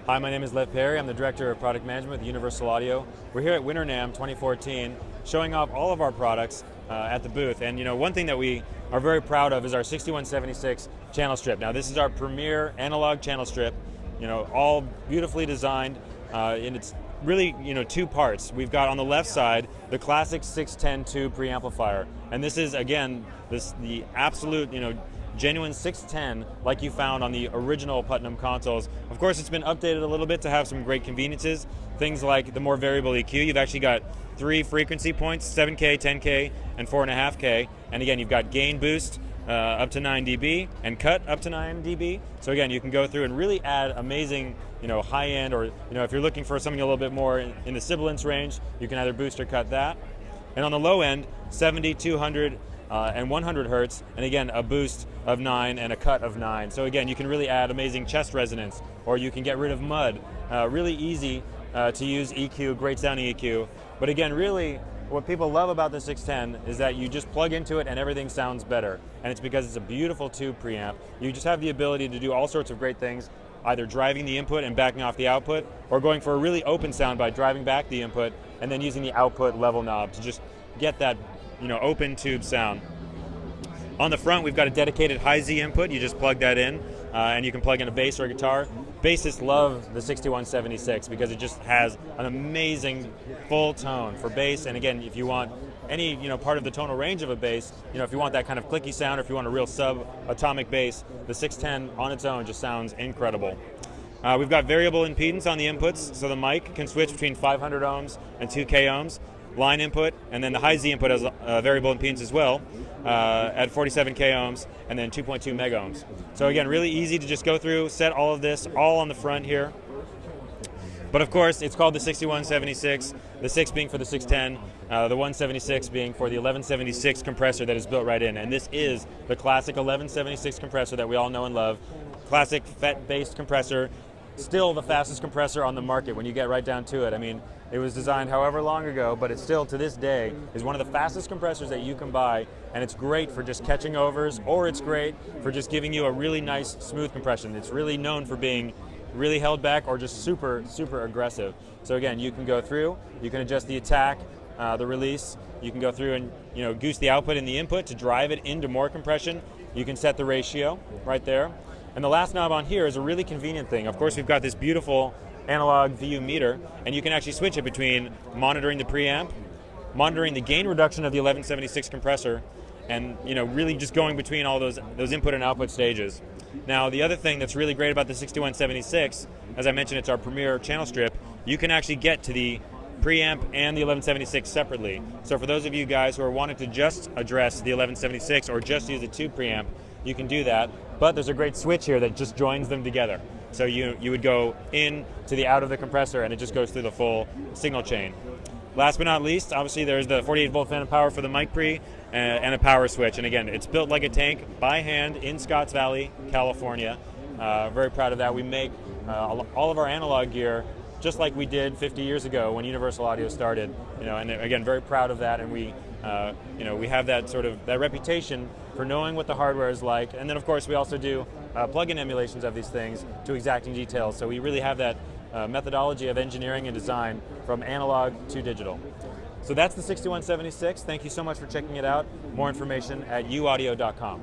Hi, my name is Lev Perrey. I'm the Director of Product Management with Universal Audio. We're here at Winter NAMM 2014 showing off all of our products at the booth. And one thing that we are very proud of is our 6176 channel strip. Now this is our premier analog channel strip, all beautifully designed, and it's really two parts. We've got on the left side the classic 610 Two Preamplifier, and this is again the absolute genuine 610 like you found on the original Putnam consoles. Of course, it's been updated a little bit to have some great conveniences. Things like the more variable EQ. You've actually got 3 frequency points, 7K, 10K, and 4.5K. And again, you've got gain boost up to 9 dB and cut up to 9 dB. So again, you can go through and really add amazing, high-end, or if you're looking for something a little bit more in the sibilance range, you can either boost or cut that. And on the low end, 70, 200, and 100 hertz, and again a boost of 9 and a cut of 9. So again, you can really add amazing chest resonance, or you can get rid of mud. Really easy to use EQ, great sounding EQ. But again, really what people love about the 610 is that you just plug into it and everything sounds better. And it's because it's a beautiful tube preamp. You just have the ability to do all sorts of great things, either driving the input and backing off the output, or going for a really open sound by driving back the input and then using the output level knob to just get that open tube sound. On the front, we've got a dedicated high Z input. You just plug that in, and you can plug in a bass or a guitar. Bassists love the 6176 because it just has an amazing full tone for bass. And again, if you want any part of the tonal range of a bass, if you want that kind of clicky sound, or if you want a real sub-atomic bass, the 610 on its own just sounds incredible. We've got variable impedance on the inputs, so the mic can switch between 500 ohms and 2K ohms. Line input, and then the high Z input has variable impedance as well at 47K ohms and then 2.2 mega ohms. So again, really easy to just go through, set all of this all on the front here. But of course, it's called the 6176, the 6 being for the 610, the 176 being for the 1176 compressor that is built right in. And this is the classic 1176 compressor that we all know and love. Classic FET-based compressor, still the fastest compressor on the market when you get right down to it. I mean, it was designed however long ago, but it still, to this day, is one of the fastest compressors that you can buy, and it's great for just catching overs, or it's great for just giving you a really nice, smooth compression. It's really known for being really held back or just super, super aggressive. So again, you can go through, you can adjust the attack, the release, you can go through and goose the output and the input to drive it into more compression. You can set the ratio right there. And the last knob on here is a really convenient thing. Of course, we've got this beautiful analog VU meter, and you can actually switch it between monitoring the preamp, monitoring the gain reduction of the 1176 compressor, and really just going between all those input and output stages. Now, the other thing that's really great about the 6176, as I mentioned, it's our premier channel strip. You can actually get to the preamp and the 1176 separately. So for those of you guys who are wanting to just address the 1176 or just use the tube preamp, you can do that. But there's a great switch here that just joins them together. So you would go in to the out of the compressor, and it just goes through the full signal chain. Last but not least, obviously there's the 48-volt phantom power for the mic pre and a power switch. And again, it's built like a tank by hand in Scotts Valley, California. Very proud of that. We make all of our analog gear just like we did 50 years ago when Universal Audio started. And again, very proud of that. And we have that sort of that reputation for knowing what the hardware is like. And then of course we also do plug-in emulations of these things to exacting details. So we really have that methodology of engineering and design from analog to digital. So that's the 6176. Thank you so much for checking it out. More information at uaudio.com.